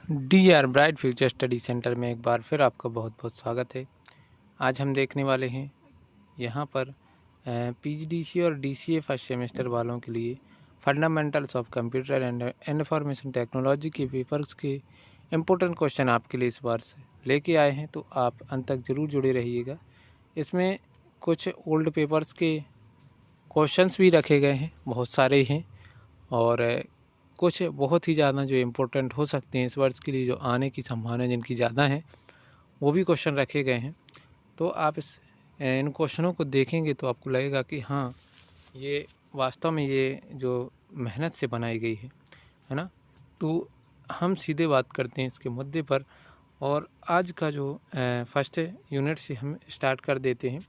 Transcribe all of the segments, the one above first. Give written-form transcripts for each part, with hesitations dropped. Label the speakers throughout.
Speaker 1: DR bright future study centre में एक बार फिर आपका बहुत बहुत स्वागत है। आज हम देखने वाले हैं यहाँ पर PGDCA और DCA फर्स्ट सेमेस्टर वालों के लिए fundamentals of computer and information technology के पेपर्स के इम्पोर्टेंट क्वेश्चन आपके लिए इस बार से लेके आए हैं, तो आप अंत तक ज़रूर जुड़े रहिएगा। इसमें कुछ ओल्ड पेपर्स के क्वेश्चंस भी रखे गए हैं, बहुत सारे हैं, और कुछ बहुत ही ज़्यादा जो इम्पोर्टेंट हो सकते हैं इस वर्ष के लिए, जो आने की संभावना जिनकी ज़्यादा है, वो भी क्वेश्चन रखे गए हैं। तो आप इन क्वेश्चनों को देखेंगे तो आपको लगेगा कि हाँ, ये वास्तव में ये जो मेहनत से बनाई गई है ना। तो हम सीधे बात करते हैं इसके मुद्दे पर, और आज का जो फर्स्ट यूनिट से हम स्टार्ट कर देते हैं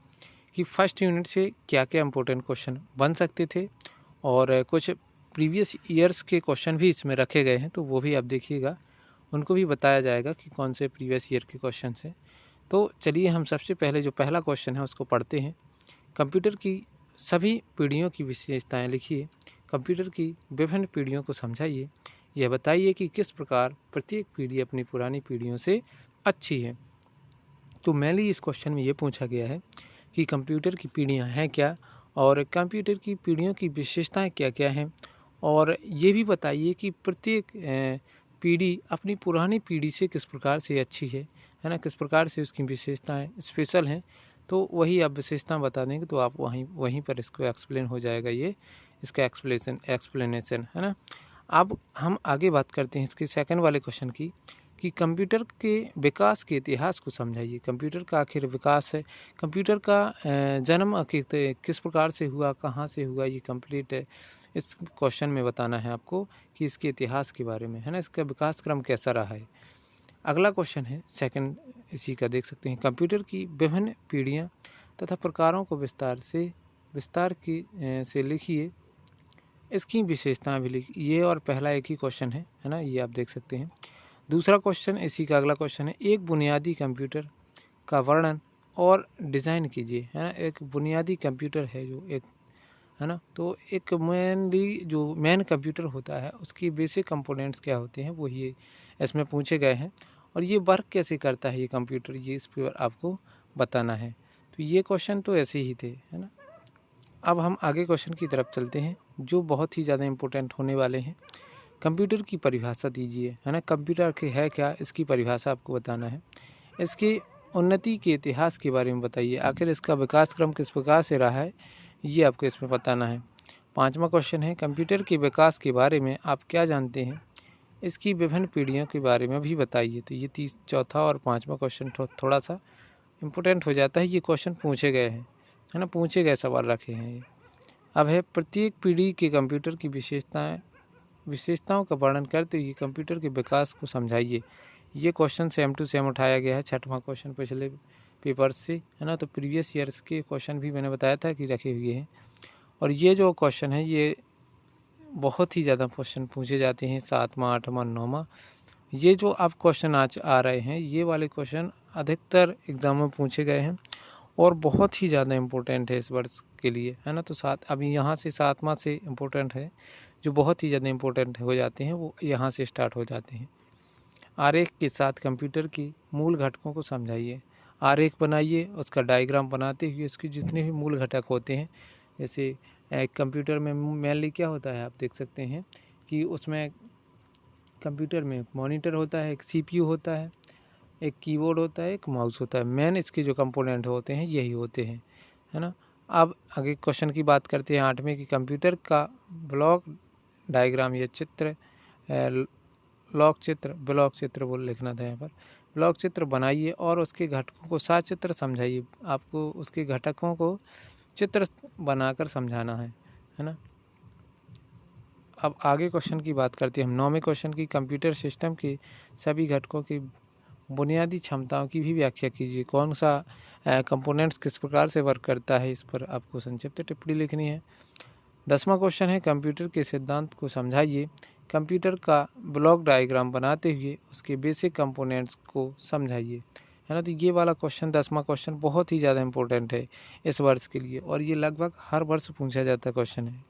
Speaker 1: कि फर्स्ट यूनिट से क्या क्या इम्पोर्टेंट क्वेश्चन बन सकते थे, और कुछ प्रीवियस ईयर्स के क्वेश्चन भी इसमें रखे गए हैं, तो वो भी आप देखिएगा, उनको भी बताया जाएगा कि कौन से प्रीवियस ईयर के क्वेश्चन हैं। तो चलिए हम सबसे पहले जो पहला क्वेश्चन है उसको पढ़ते हैं। कंप्यूटर की सभी पीढ़ियों की विशेषताएं लिखिए, कंप्यूटर की विभिन्न पीढ़ियों को समझाइए, यह बताइए कि किस प्रकार प्रत्येक पीढ़ी अपनी पुरानी पीढ़ियों से अच्छी है। तो मेनली इस क्वेश्चन में ये पूछा गया है कि कंप्यूटर की पीढ़ियाँ हैं क्या, और कंप्यूटर की पीढ़ियों की विशेषताएँ क्या क्या हैं, और ये भी बताइए कि प्रत्येक पीढ़ी अपनी पुरानी पीढ़ी से किस प्रकार से अच्छी है ना, किस प्रकार से उसकी विशेषताएं स्पेशल हैं। तो वही आप विशेषता बता देंगे तो आप वहीं पर इसको एक्सप्लेन हो जाएगा, ये इसका एक्सप्लेनेशन है ना। अब हम आगे बात करते हैं इसके सेकंड वाले क्वेश्चन की, कि कंप्यूटर के विकास के इतिहास को समझाइए। कंप्यूटर का आखिर विकास है, कंप्यूटर का जन्म आखिर किस प्रकार से हुआ, कहाँ से हुआ, ये कंप्लीट है इस क्वेश्चन में बताना है आपको, कि इसके इतिहास के बारे में है ना, इसका विकास क्रम कैसा रहा है। अगला क्वेश्चन है सेकंड इसी का, देख सकते हैं, कंप्यूटर की विभिन्न पीढ़ियाँ तथा प्रकारों को विस्तार से लिखिए, इसकी विशेषताएं भी लिखिए। ये और पहला एक ही क्वेश्चन है ना, ये आप देख सकते हैं। दूसरा क्वेश्चन इसी का अगला क्वेश्चन है, एक बुनियादी कंप्यूटर का वर्णन और डिज़ाइन कीजिए, है ना। एक बुनियादी कंप्यूटर है जो एक, है ना, तो एक मेनली जो मेन कंप्यूटर होता है उसकी बेसिक कंपोनेंट्स क्या होते हैं वो ये इसमें पूछे गए हैं, और ये वर्क कैसे करता है ये कंप्यूटर, ये इस पर आपको बताना है। तो ये क्वेश्चन तो ऐसे ही थे, है ना। अब हम आगे क्वेश्चन की तरफ चलते हैं जो बहुत ही ज़्यादा इम्पोर्टेंट होने वाले हैं। कंप्यूटर की परिभाषा दीजिए, है ना, कंप्यूटर के है क्या, इसकी परिभाषा आपको बताना है। इसकी उन्नति के इतिहास के बारे में बताइए, आखिर इसका विकास क्रम किस प्रकार से रहा है, ये आपको इसमें बताना है। पांचवा क्वेश्चन है, कंप्यूटर के विकास के बारे में आप क्या जानते हैं, इसकी विभिन्न पीढ़ियों के बारे में भी बताइए। तो ये चौथा और पांचवा क्वेश्चन थोड़ा सा इम्पोर्टेंट हो जाता है, ये क्वेश्चन पूछे गए हैं, है ना, पूछे गए सवाल रखे हैं ये। अब है प्रत्येक पीढ़ी के कंप्यूटर की विशेषताओं का वर्णन करते हुए कंप्यूटर के विकास को समझाइए। ये क्वेश्चन सेम टू सेम उठाया गया है, छठवां क्वेश्चन पिछले पेपर से, है ना। तो प्रीवियस ईयर्स के क्वेश्चन भी मैंने बताया था कि रखे हुए हैं, और ये जो क्वेश्चन है ये बहुत ही ज़्यादा क्वेश्चन पूछे जाते हैं, 7वां 8वां 9वां। ये जो अब क्वेश्चन आज आ रहे हैं ये वाले क्वेश्चन अधिकतर एग्जाम में पूछे गए हैं, और बहुत ही ज़्यादा इम्पोर्टेंट है इस वर्ष के लिए, है ना। तो अभी यहाँ से 7वां से इम्पोर्टेंट है, जो बहुत ही ज़्यादा इम्पोर्टेंट हो जाते हैं वो यहाँ से स्टार्ट हो जाते हैं। आरेख के साथ कंप्यूटर की मूल घटकों को समझाइए। आरेख बनाइए, उसका डायग्राम बनाते हुए उसके जितने भी मूल घटक होते हैं, जैसे कंप्यूटर में मेनली क्या होता है, आप देख सकते हैं कि उसमें कंप्यूटर में मॉनिटर होता है, एक CPU होता है, एक कीबोर्ड होता है, एक माउस होता है। मेन इसके जो कंपोनेंट होते हैं यही होते हैं, है ना। अब आगे क्वेश्चन की बात करते हैं 8वें की, कंप्यूटर का ब्लॉक डायग्राम या चित्र, ब्लॉक चित्र बोल लिखना था यहाँ पर, ब्लॉक चित्र बनाइए और उसके घटकों को सचित्र समझाइए। आपको उसके घटकों को चित्र बनाकर समझाना है ना। अब आगे क्वेश्चन की बात करते हैं हम 9वें क्वेश्चन की, कंप्यूटर सिस्टम के सभी घटकों की बुनियादी क्षमताओं की भी व्याख्या कीजिए। कौन सा कंपोनेंट्स किस प्रकार से वर्क करता है, इस पर आपको संक्षिप्त टिप्पणी लिखनी है। 10वां क्वेश्चन है, कंप्यूटर के सिद्धांत को समझाइए। कंप्यूटर का ब्लॉक डायग्राम बनाते हुए उसके बेसिक कंपोनेंट्स को समझाइए, है ना। तो ये वाला क्वेश्चन 10वां क्वेश्चन बहुत ही ज़्यादा इंपॉर्टेंट है इस वर्ष के लिए, और ये लगभग हर वर्ष पूछा जाता क्वेश्चन है।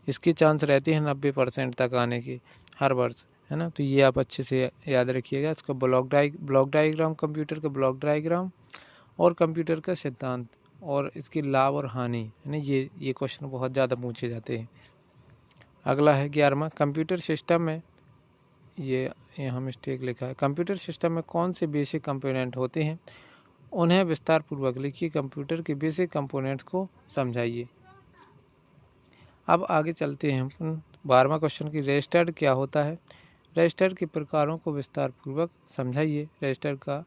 Speaker 1: इसके चांस रहते हैं 90% तक आने के हर वर्ष, है ना। तो ये आप अच्छे से याद रखिएगा। इसका ब्लॉक डायग्राम, कंप्यूटर का ब्लॉक डायग्राम और कंप्यूटर का सिद्धांत और इसकी लाभ और हानि, है ना। ये क्वेश्चन बहुत ज़्यादा पूछे जाते हैं। अगला है 11वां, कंप्यूटर सिस्टम में, ये यहाँ मिस्टेक लिखा है, कंप्यूटर सिस्टम में कौन से बेसिक कंपोनेंट होते हैं, उन्हें विस्तार पूर्वक लिखिए। कंप्यूटर के बेसिक कंपोनेंट्स को समझाइए। अब आगे चलते हैं हम 12वां क्वेश्चन की, रजिस्टर क्या होता है। रजिस्टर के प्रकारों को विस्तार पूर्वक समझाइए। रजिस्टर का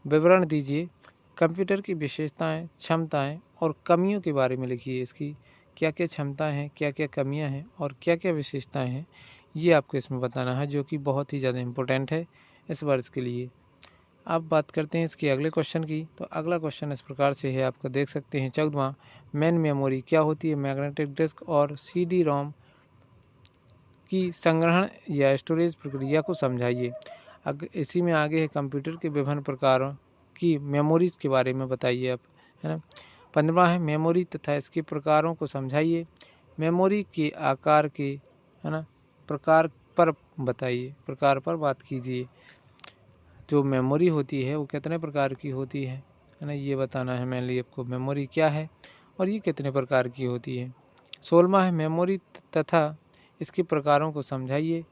Speaker 1: विवरण दीजिए। कंप्यूटर की विशेषताएं, क्षमताएं और कमियों के बारे में लिखिए। इसकी क्या क्या क्षमताएं हैं, क्या क्या कमियां हैं और क्या क्या विशेषताएं हैं, ये आपको इसमें बताना है, जो कि बहुत ही ज़्यादा इम्पोर्टेंट है इस वर्ष के लिए। अब बात करते हैं इसके अगले क्वेश्चन की। तो अगला क्वेश्चन इस प्रकार से है, आपको देख सकते हैं 14वां, मेन मेमोरी क्या होती है। मैग्नेटिक डिस्क और CD रोम की संग्रहण या स्टोरेज प्रक्रिया को समझाइए। इसी में आगे है, कंप्यूटर के विभिन्न प्रकारों की मेमोरीज के बारे में बताइए आप, है ना। 15वां है, मेमोरी तथा इसके प्रकारों को समझाइए। मेमोरी के आकार के, है ना, प्रकार पर बताइए, प्रकार पर बात कीजिए। जो मेमोरी होती है वो कितने प्रकार की होती है ना, ये बताना है मेनली आपको, मेमोरी क्या है और ये कितने प्रकार की होती है। 16वां है, मेमोरी तथा इसके प्रकारों को समझाइए।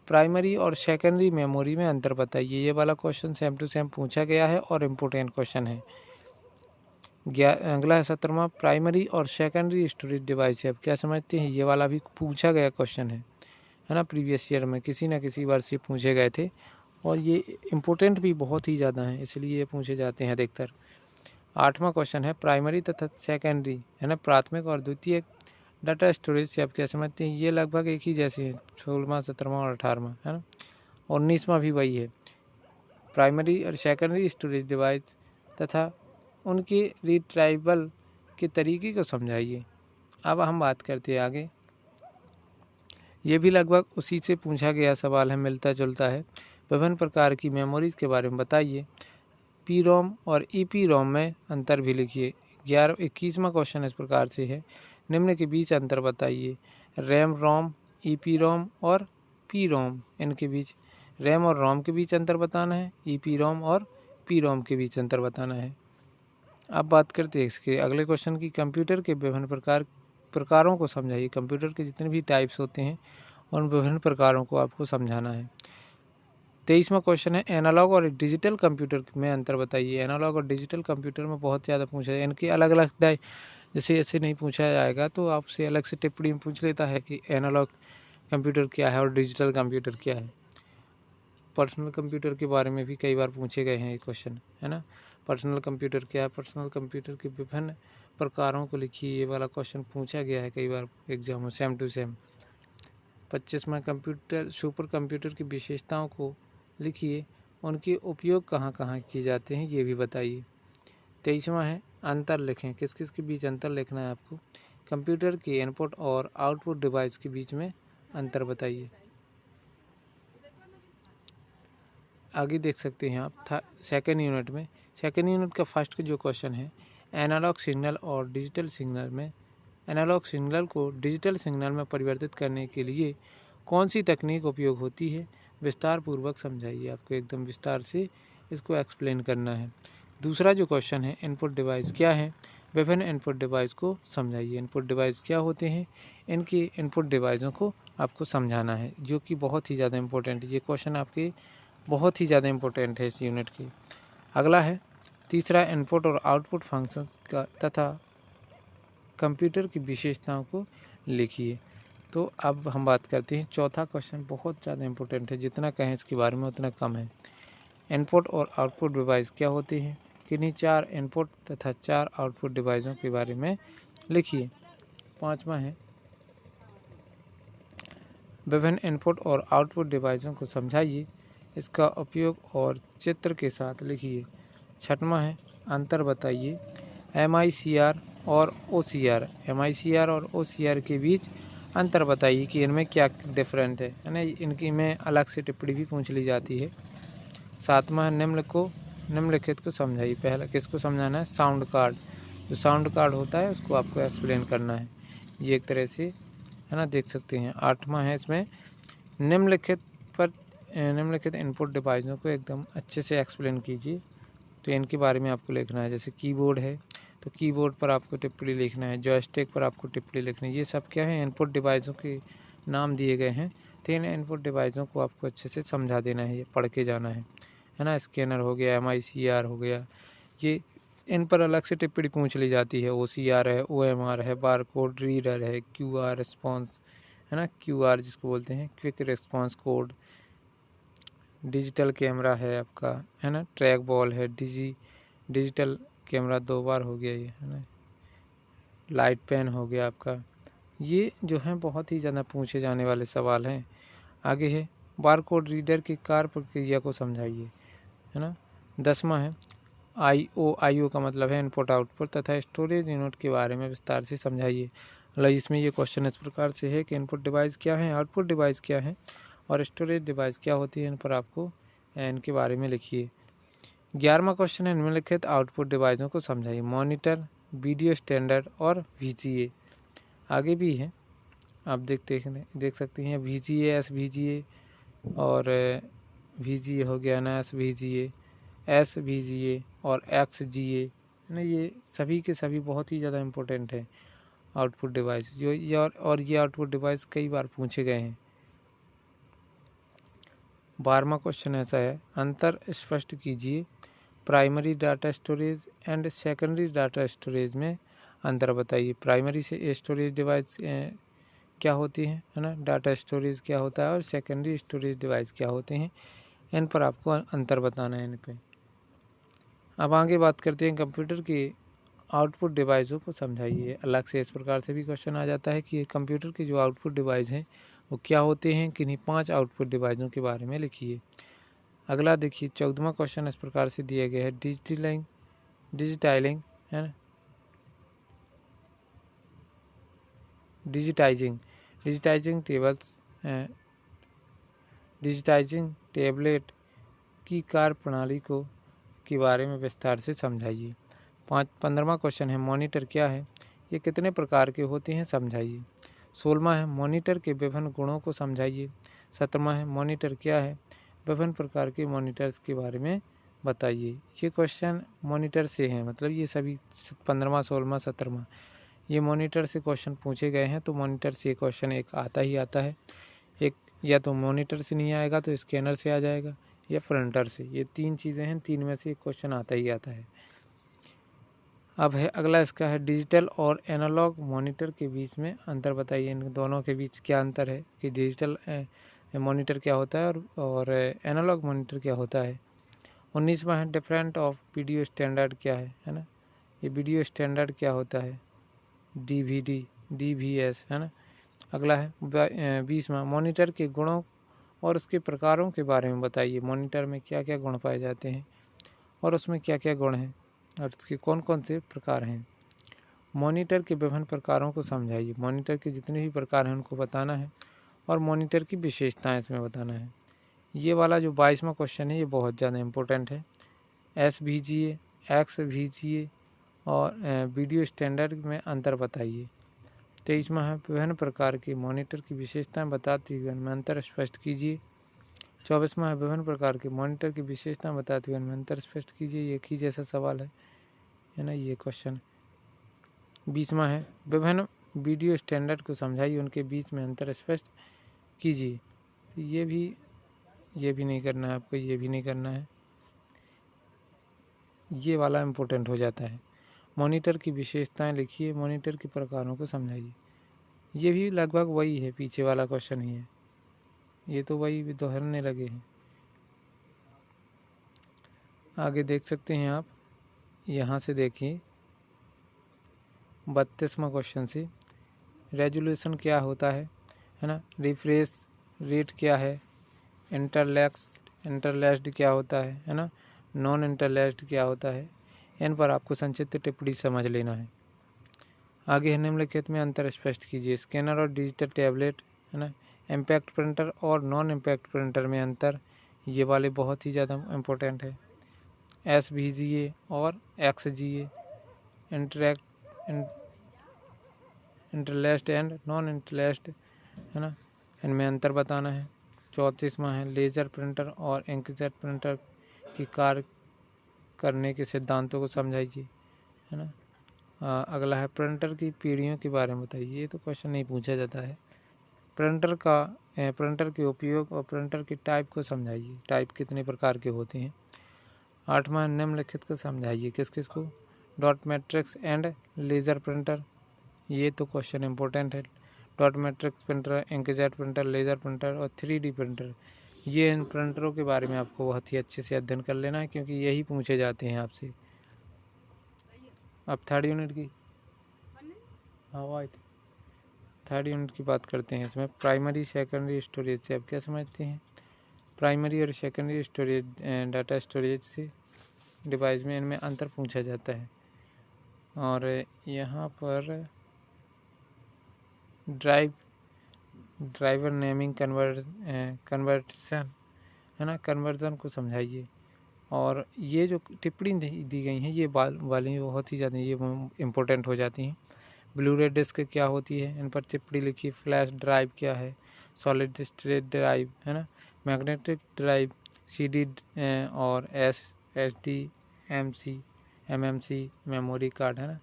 Speaker 1: प्राइमरी और सेकेंडरी मेमोरी में अंतर बताइए। ये वाला क्वेश्चन सेम टू सेम पूछा गया है और इम्पोर्टेंट क्वेश्चन है। अगला है 17वां, प्राइमरी और सेकेंडरी स्टोरेज डिवाइस है। आप क्या समझते हैं, ये वाला भी पूछा गया क्वेश्चन है ना। प्रीवियस ईयर में किसी न किसी वर्ष ये पूछे गए थे और ये इम्पोर्टेंट भी बहुत ही ज़्यादा है, इसलिए ये पूछे जाते हैं अधिकतर। 8वां क्वेश्चन है, प्राइमरी तथा सेकेंडरी, है ना, प्राथमिक और द्वितीयक डाटा स्टोरेज से आप क्या समझते हैं। ये लगभग एक ही जैसे हैं, 16वां, 17वां और 18वां, है ना। 19वां भी वही है, प्राइमरी और सेकेंडरी स्टोरेज डिवाइस तथा उनके रिट्राइवल के तरीके को समझाइए। अब हम बात करते हैं आगे, ये भी लगभग उसी से पूछा गया सवाल है, मिलता जुलता है। विभिन्न प्रकार की मेमोरीज के बारे में बताइए। PROM और EPROM में अंतर भी लिखिए। 21वां क्वेश्चन इस प्रकार से है, निम्न के बीच अंतर बताइए। रैम रोम, EPROM और PROM, इनके बीच, रैम और रोम के बीच अंतर बताना है, EPROM और PROM के बीच अंतर बताना है। अब बात करते हैं इसके अगले क्वेश्चन की, कंप्यूटर के विभिन्न प्रकारों को समझाइए। कंप्यूटर के जितने भी टाइप्स होते हैं उन विभिन्न प्रकारों को आपको समझाना है। 23वां क्वेश्चन है, एनालॉग और डिजिटल कंप्यूटर में अंतर बताइए। एनालॉग और डिजिटल कंप्यूटर में बहुत ज़्यादा पूछा है, इनके अलग अलग जैसे ऐसे नहीं पूछा जाएगा तो आपसे अलग से टिप्पणी में पूछ लेता है कि एनालॉग कंप्यूटर क्या है और डिजिटल कंप्यूटर क्या है। पर्सनल कंप्यूटर के बारे में भी कई बार पूछे गए हैं ये क्वेश्चन, है ना। पर्सनल कंप्यूटर क्या है, पर्सनल कंप्यूटर के विभिन्न प्रकारों को लिखिए। ये वाला क्वेश्चन पूछा गया है कई बार एग्जाम में, सेम टू सेम। 25वां, कंप्यूटर सुपर कंप्यूटर की विशेषताओं को लिखिए, उनके उपयोग कहाँ कहाँ किए जाते हैं ये भी बताइए। 23वां है, अंतर लिखें, किस किस के बीच अंतर लिखना है आपको। कंप्यूटर के इनपुट और आउटपुट डिवाइस के बीच में अंतर बताइए। आगे देख सकते हैं आप सेकेंड यूनिट में, सेकेंड यूनिट का फर्स्ट का जो क्वेश्चन है, एनालॉग सिग्नल और डिजिटल सिग्नल में, एनालॉग सिग्नल को डिजिटल सिग्नल में परिवर्तित करने के लिए कौन सी तकनीक उपयोग होती है, विस्तार पूर्वक समझाइए। आपको एकदम विस्तार से इसको एक्सप्लेन करना है। दूसरा जो क्वेश्चन है, इनपुट डिवाइस क्या है, विभिन्न इनपुट डिवाइस को समझाइए। इनपुट डिवाइस क्या होते हैं, इनके इनपुट डिवाइसों को आपको समझाना है, जो कि बहुत ही ज़्यादा इम्पोर्टेंट है। ये क्वेश्चन आपके बहुत ही ज़्यादा इम्पोर्टेंट है इस यूनिट की। अगला है तीसरा, इनपुट और आउटपुट फंक्शंस का तथा कंप्यूटर की विशेषताओं को लिखिए। तो अब हम बात करते हैं, चौथा क्वेश्चन बहुत ज़्यादा इम्पोर्टेंट है, जितना कहें इसके बारे में उतना कम है। इनपुट और आउटपुट डिवाइस क्या होते हैं, किन्हीं 4 इनपुट तथा 4 आउटपुट डिवाइसों के बारे में लिखिए। 5वां है, विभिन्न इनपुट और आउटपुट डिवाइसों को समझाइए, इसका उपयोग और चित्र के साथ लिखिए। 6वां है, अंतर बताइए। MICR और OCR, MICR और OCR के बीच अंतर बताइए कि इनमें क्या डिफरेंट है ना। इनकी में अलग से टिप्पणी भी पूछ ली जाती है। 7वां है, निम्नलिखित को समझाइए। पहला किसको समझाना है, साउंड कार्ड, जो साउंड कार्ड होता है उसको आपको एक्सप्लेन करना है, ये एक तरह से, है ना, देख सकते हैं। 8वां है, इसमें निम्नलिखित पर निम्नलिखित इनपुट डिवाइसों को एकदम अच्छे से एक्सप्लेन कीजिए। तो इनके बारे में आपको लिखना है। जैसे कीबोर्ड है तो कीबोर्ड पर आपको टिप्पणी लिखना है, जॉयस्टिक पर आपको टिप्पणी लिखनी है। ये सब क्या है, इनपुट डिवाइसों के नाम दिए गए हैं। तो इन इनपुट डिवाइसों को आपको अच्छे से समझा देना है, ये पढ़ के जाना है ना। स्कैनर हो गया, MICR हो गया, ये इन पर अलग से टिप्पणी पूछ ली जाती है। OCR है, OMR है, बारकोड रीडर है, QR रिस्पॉन्स है ना, QR जिसको बोलते हैं quick response code, digital camera है आपका, है ना, ट्रैक बॉल है, डिजिटल कैमरा 2 बार हो गया ये, है ना, लाइट पेन हो गया आपका। ये जो है बहुत ही ज़्यादा पूछे जाने वाले सवाल हैं। आगे है बारकोड रीडर की कार्य प्रक्रिया को समझाइए, है ना। 10वां है IO का मतलब है इनपुट आउटपुट तथा स्टोरेज यूनिट के बारे में विस्तार से समझाइए। मतलब इसमें ये क्वेश्चन इस प्रकार से है कि इनपुट डिवाइस क्या है, आउटपुट डिवाइस क्या है और स्टोरेज डिवाइस क्या होती है, इन पर आपको इनके बारे में लिखिए। 11वां क्वेश्चन है निम्नलिखित आउटपुट डिवाइसों को समझाइए। मॉनिटर, वीडियो स्टैंडर्ड और VGA। आगे भी है, आप देख सकते हैं VGA, SVGA और VGA हो गया ना, SVGA और XGA ना। ये सभी के सभी बहुत ही ज़्यादा इम्पोर्टेंट है आउटपुट डिवाइस, जो ये ये आउटपुट डिवाइस कई बार पूछे गए हैं। 12वां क्वेश्चन ऐसा है, अंतर स्पष्ट कीजिए। Primary data storage and secondary data storage में अंतर बताइए। प्राइमरी से स्टोरेज डिवाइस क्या होती है ना, डाटा स्टोरेज क्या होता है और सेकेंडरी स्टोरेज डिवाइस क्या होते हैं, इन पर आपको अंतर बताना है इन पे। अब आगे बात करते हैं कंप्यूटर के आउटपुट डिवाइसों को समझाइए। अलग से इस प्रकार से भी क्वेश्चन आ जाता है कि कंप्यूटर के जो आउटपुट डिवाइस हैं वो क्या होते हैं, किन्हीं 5 आउटपुट डिवाइसों के बारे में लिखिए। अगला देखिए 14वां क्वेश्चन इस प्रकार से दिया गया है, डिजिटाइलिंग है ना, डिजिटाइजिंग टेबलेट की कार्य प्रणाली को के बारे में विस्तार से समझाइए। 15वां क्वेश्चन है, मॉनिटर क्या है, ये कितने प्रकार के होते हैं, समझाइए। 16वां है, मॉनिटर के विभिन्न गुणों को समझाइए। 17वां है, मॉनिटर क्या है, विभिन्न प्रकार के मॉनिटर्स के बारे में बताइए। ये क्वेश्चन मॉनिटर से हैं, मतलब ये सभी 15वां, 16वां, 17वां ये मॉनिटर से क्वेश्चन पूछे गए हैं। तो मॉनिटर से क्वेश्चन एक आता ही आता है। एक या तो मॉनिटर से नहीं आएगा तो स्कैनर से आ जाएगा या प्रिंटर से, ये 3 चीज़ें हैं, 3 में से एक क्वेश्चन आता ही आता है। अब है अगला, इसका है डिजिटल और एनालॉग मॉनिटर के बीच में अंतर बताइए। इन दोनों के बीच क्या अंतर है कि डिजिटल मॉनिटर क्या होता है और एनालॉग मॉनिटर क्या होता है। 19वां है, डिफरेंट ऑफ वीडियो स्टैंडर्ड क्या है ना, ये वीडियो स्टैंडर्ड क्या होता है, DVD, DVS है ना। अगला है 20वां, मॉनिटर के गुणों और उसके प्रकारों के बारे में बताइए। मॉनिटर में क्या क्या गुण पाए जाते हैं और उसमें क्या क्या गुण हैं और उसके कौन कौन से प्रकार हैं। मॉनिटर के विभिन्न प्रकारों को समझाइए। मॉनिटर के जितने भी प्रकार हैं उनको बताना है और मॉनिटर की विशेषताएं इसमें बताना है। ये वाला जो 22वां क्वेश्चन है ये बहुत ज़्यादा इम्पोर्टेंट है। SVGA, XVGA और वीडियो स्टैंडर्ड में अंतर बताइए। 23वां है, विभिन्न प्रकार के मॉनिटर की विशेषताएं बताते हुए उनमें अंतर स्पष्ट कीजिए। 24वां है, विभिन्न प्रकार के मॉनिटर की विशेषताएं बताते हुए उनमें अंतर स्पष्ट कीजिए। एक ही जैसा सवाल है ना ये क्वेश्चन। 20वां है, विभिन्न वीडियो स्टैंडर्ड को समझाइए, उनके बीच में अंतर स्पष्ट कीजिए। तो ये भी नहीं करना है आपको, ये भी नहीं करना है, ये वाला इम्पोर्टेंट हो जाता है। मॉनिटर की विशेषताएं लिखिए, मॉनिटर के प्रकारों को समझाइए। ये भी लगभग वही है, पीछे वाला क्वेश्चन ही है, ये तो वही दोहराने लगे हैं। आगे देख सकते हैं आप, यहाँ से देखिए 32वां क्वेश्चन से, रेजोल्यूशन क्या होता है ना, रिफ्रेश रेट क्या है, इंटरलैस्ड क्या होता है ना, नॉन इंटरलैस्ड क्या होता है, इन पर आपको संक्षिप्त टिप्पणी समझ लेना है। आगे है निम्नलिखित में अंतर स्पष्ट कीजिए। स्कैनर और डिजिटल टैबलेट है ना, इम्पैक्ट प्रिंटर और नॉन इम्पैक्ट प्रिंटर में अंतर, ये वाले बहुत ही ज़्यादा इम्पोर्टेंट है। SVGA और XGA, इंटरलैस्ड एंड नॉन इंटरलैस्ड है ना, इनमें अंतर बताना है। 34वां है लेज़र प्रिंटर और इंकजेट प्रिंटर की कार्य करने के सिद्धांतों को समझाइए, है ना। अगला है प्रिंटर की पीढ़ियों के बारे में बताइए। ये तो क्वेश्चन नहीं पूछा जाता है। प्रिंटर के उपयोग और प्रिंटर की टाइप को समझाइए, टाइप कितने प्रकार के होते हैं। 8वां निम्नलिखित को समझाइए, किस किस को। Dot matrix and laser printer, ये तो क्वेश्चन इंपॉर्टेंट है। Dot matrix printer, inkjet printer, laser printer और 3D प्रिंटर, ये इन प्रिंटरों के बारे में आपको बहुत ही अच्छे से अध्ययन कर लेना है, क्योंकि यही पूछे जाते हैं आपसे। अब थर्ड यूनिट की थर्ड यूनिट की बात करते हैं। इसमें प्राइमरी सेकेंडरी स्टोरेज से आप क्या समझते हैं। प्राइमरी और सेकेंडरी स्टोरेज डाटा स्टोरेज से डिवाइस में इनमें अंतर पूछा जाता है। और यहाँ पर ड्राइवर नेमिंग कन्वर्सन, है ना, कन्वर्जन को समझाइए। और ये जो टिप्पणी दी गई हैं ये वाली बहुत ही ज़्यादा ये इम्पोर्टेंट हो जाती हैं। ब्लूरे डिस्क क्या होती है, इन पर टिप्पणी लिखिए। फ्लैश ड्राइव क्या है, सॉलिड स्टेट ड्राइव, है ना। मैग्नेटिक ड्राइव, CD और SSD, MMC मेमोरी कार्ड, है ना।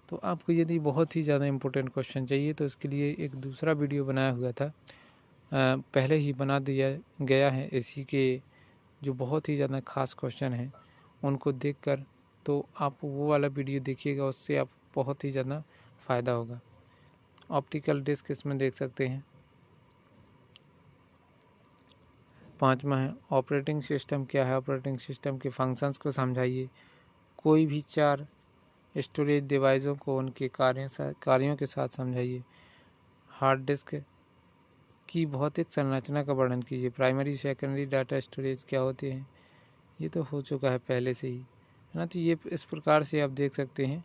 Speaker 1: तो आपको यदि बहुत ही ज़्यादा इम्पोर्टेंट क्वेश्चन चाहिए तो इसके लिए एक दूसरा वीडियो बनाया हुआ था, पहले ही बना दिया गया है। इसी के जो बहुत ही ज़्यादा खास क्वेश्चन हैं उनको देखकर तो आप वो वाला वीडियो देखिएगा, उससे आप बहुत ही ज़्यादा फ़ायदा होगा। ऑप्टिकल डिस्क इसमें देख सकते हैं। 5वां है ऑपरेटिंग सिस्टम क्या है, ऑपरेटिंग सिस्टम के फंक्शंस को समझाइए। कोई भी 4 स्टोरेज डिवाइसों को उनके कार्यों के साथ समझाइए। हार्ड डिस्क की भौतिक संरचना का वर्णन कीजिए। प्राइमरी सेकेंडरी डाटा स्टोरेज क्या होते हैं, ये तो हो चुका है पहले से ही, है ना। तो ये इस प्रकार से आप देख सकते हैं।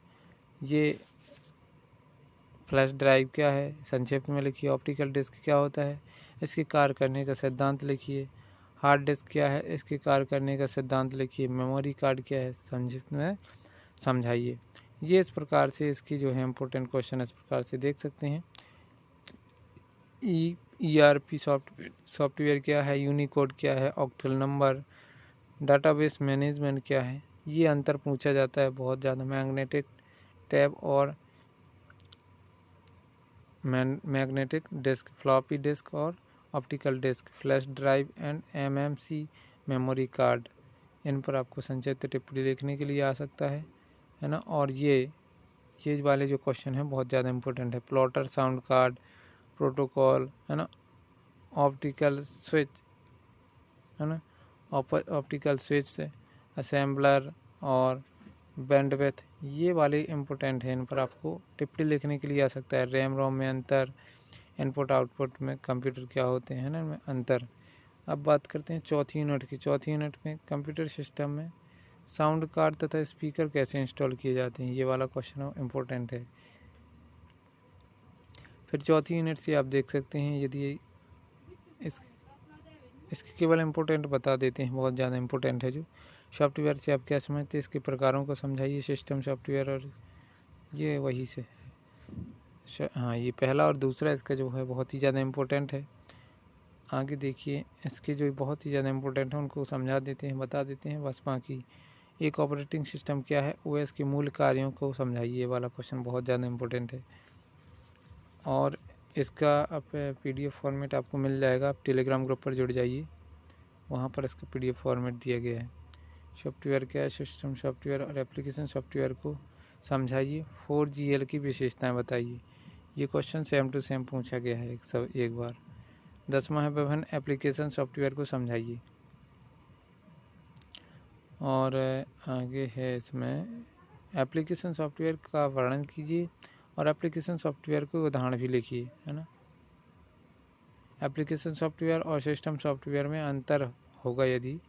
Speaker 1: ये फ्लैश ड्राइव क्या है, संक्षेप में लिखिए। ऑप्टिकल डिस्क क्या होता है, इसके कार्य करने का सिद्धांत लिखिए। हार्ड डिस्क क्या है, इसके कार्य करने का सिद्धांत लिखिए। मेमोरी कार्ड क्या है, संक्षिप्त में समझाइए। ये इस प्रकार से इसकी जो है इम्पोर्टेंट क्वेश्चन इस प्रकार से देख सकते हैं। ERP सॉफ्टवेयर क्या है, यूनिकोड क्या है, ऑक्टल नंबर, डाटाबेस मैनेजमेंट क्या है, ये अंतर पूछा जाता है बहुत ज़्यादा। मैग्नेटिक टैब और मैग्नेटिक डिस्क, फ्लॉपी डिस्क और optical disk, flash drive and MMC memory card, इन पर आपको संक्षिप्त टिप्पणी लिखने के लिए आ सकता है ना। और ये वाले जो क्वेश्चन हैं बहुत ज़्यादा इंपॉर्टेंट है। प्लॉटर, साउंड कार्ड, प्रोटोकॉल, है ना, ऑप्टिकल स्विच, है ना, ऑप्टिकल स्विच से असेंबलर और बैंडविड्थ, ये वाले इम्पोर्टेंट हैं। इन पर आपको टिप्पणी लिखने के लिए आ सकता है। रैम रोम में अंतर, इनपुट आउटपुट में कंप्यूटर क्या होते हैं ना, में अंतर। अब बात करते हैं चौथी यूनिट की। चौथी यूनिट में कंप्यूटर सिस्टम में साउंड कार्ड तथा स्पीकर कैसे इंस्टॉल किए जाते हैं, ये वाला क्वेश्चन इम्पोर्टेंट है। फिर चौथी यूनिट से आप देख सकते हैं, यदि इसके केवल इम्पोर्टेंट बता देते हैं, बहुत ज़्यादा इम्पोर्टेंट है। जो सॉफ्टवेयर से आप क्या समझते हैं, इसके प्रकारों को समझाइए। सिस्टम सॉफ्टवेयर, और ये वही से हाँ, ये पहला और दूसरा इसका जो है बहुत ही ज़्यादा इम्पोर्टेंट है। आगे देखिए, इसके जो बहुत ही ज़्यादा इम्पोर्टेंट है उनको समझा देते हैं, बता देते हैं बस। बाकी एक ऑपरेटिंग सिस्टम क्या है, OS के मूल कार्यों को समझाइए, ये वाला क्वेश्चन बहुत ज़्यादा इम्पोर्टेंट है। और इसका अब PDF फॉर्मेट आपको मिल जाएगा। आप टेलीग्राम ग्रुप पर जुड़ जाइए, वहाँ पर इसका PDF फॉर्मेट दिया गया है। सॉफ्टवेयर क्या है, सिस्टम सॉफ्टवेयर और एप्लीकेशन सॉफ्टवेयर को समझाइए। 4GL की विशेषताएं बताइए। ये क्वेश्चन सेम टू सेम पूछा गया है एक बार। 10वां है विभिन्न एप्लीकेशन सॉफ्टवेयर को समझाइए। और आगे है इसमें एप्लीकेशन सॉफ्टवेयर का वर्णन कीजिए और एप्लीकेशन सॉफ्टवेयर को उदाहरण भी लिखिए, है ना। एप्लीकेशन सॉफ्टवेयर और सिस्टम सॉफ्टवेयर में अंतर होगा, यदि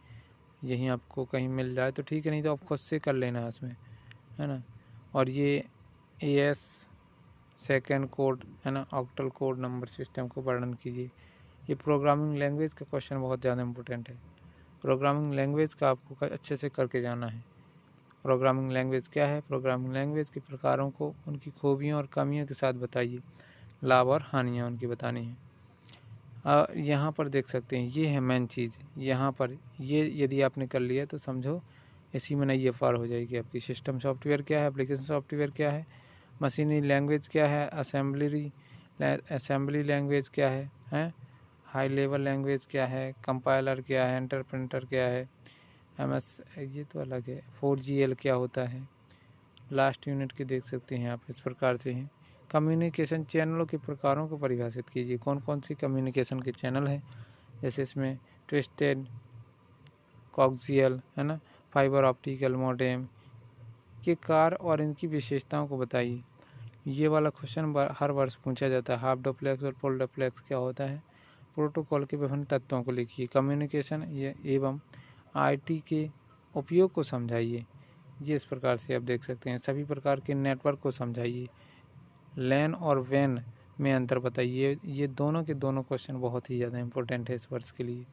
Speaker 1: यहीं आपको कहीं मिल जाए तो ठीक है, नहीं तो आप खुद से कर लेना इसमें, है ना। और ये AS सेकेंड कोड, है ना, ऑक्टल कोड नंबर सिस्टम को वर्णन कीजिए। ये प्रोग्रामिंग लैंग्वेज का क्वेश्चन बहुत ज़्यादा इंपॉर्टेंट है। प्रोग्रामिंग लैंग्वेज का आपको अच्छे से करके जाना है। प्रोग्रामिंग लैंग्वेज क्या है, प्रोग्रामिंग लैंग्वेज के प्रकारों को उनकी खूबियों और कमियों के साथ बताइए। लाभ और हानियाँ उनकी बतानी है। यहाँ पर देख सकते हैं, ये है मेन चीज़। यहाँ पर ये यदि आपने कर लिया तो समझो इसी में नई एफ आर हो जाएगी आपकी। सिस्टम सॉफ्टवेयर क्या है, एप्लीकेशन सॉफ्टवेयर क्या है, मशीनी लैंग्वेज क्या है, असेंबली लैंग्वेज क्या है, हाई लेवल लैंग्वेज क्या है, कंपाइलर क्या है, इंटरप्रेटर क्या है, MS ये तो अलग है, 4GL क्या होता है। लास्ट यूनिट के देख सकते हैं आप, इस प्रकार से हैं। कम्युनिकेशन चैनलों के प्रकारों को परिभाषित कीजिए। कौन कौन सी कम्युनिकेशन के चैनल हैं, जैसे इसमें ट्विस्टेड, कॉक्सियल, है ना, फाइबर ऑप्टिकल मोडेम के कार और इनकी विशेषताओं को बताइए। ये वाला क्वेश्चन हर वर्ष पूछा जाता है। हाफ डुप्लेक्स और फुल डुप्लेक्स क्या होता है, प्रोटोकॉल के विभिन्न तत्वों को लिखिए। कम्युनिकेशन एवं IT के उपयोग को समझाइए। ये इस प्रकार से आप देख सकते हैं। सभी प्रकार के नेटवर्क को समझाइए। लैन और वैन में अंतर बताइए। ये दोनों के दोनों क्वेश्चन बहुत ही ज़्यादा इम्पोर्टेंट है इस वर्ष के लिए।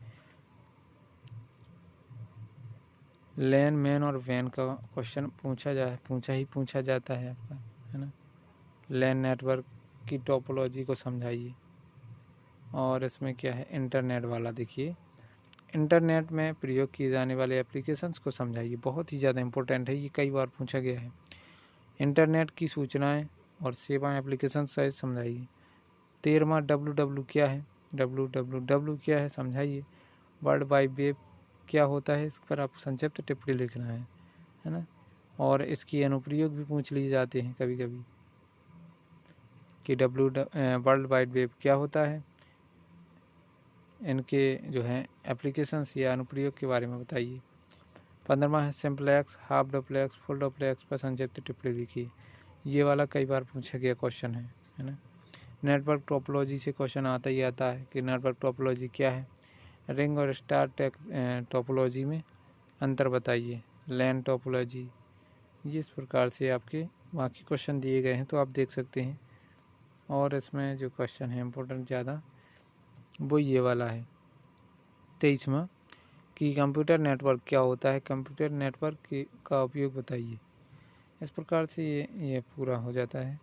Speaker 1: लैन, मैन और वैन का क्वेश्चन पूछा जाता है आपका, है ना। लैन नेटवर्क की टोपोलॉजी को समझाइए। और इसमें क्या है, इंटरनेट वाला देखिए, इंटरनेट में प्रयोग किए जाने वाले एप्लीकेशंस को समझाइए। बहुत ही ज़्यादा इम्पोर्टेंट है, ये कई बार पूछा गया है। इंटरनेट की सूचनाएं और सेवाएं एप्लीकेशन साइज समझाइए। 13वां WW क्या है, WWW क्या है समझाइए। वर्ल्ड वाइड वेब क्या होता है, इस पर आपको संक्षिप्त टिप्पणी लिखना है ना। और इसकी अनुप्रयोग भी पूछ लिए जाते हैं कभी कभी कि वर्ल्ड वाइड वेब क्या होता है, इनके जो है एप्लीकेशंस या अनुप्रयोग के बारे में बताइए। 15वां है simplex, half duplex, full duplex पर संक्षिप्त टिप्पणी लिखिए। ये वाला कई बार पूछा गया क्वेश्चन है ना। नेटवर्क टोपोलॉजी से क्वेश्चन आता ही आता है कि नेटवर्क टोपोलॉजी क्या है। रिंग और स्टार टोपोलॉजी में अंतर बताइए। लैन टोपोलॉजी, ये इस प्रकार से आपके बाकी क्वेश्चन दिए गए हैं, तो आप देख सकते हैं। और इसमें जो क्वेश्चन है इम्पोर्टेंट ज़्यादा, वो ये वाला है 23वां कि कंप्यूटर नेटवर्क क्या होता है, कंप्यूटर नेटवर्क का उपयोग बताइए। इस प्रकार से ये पूरा हो जाता है।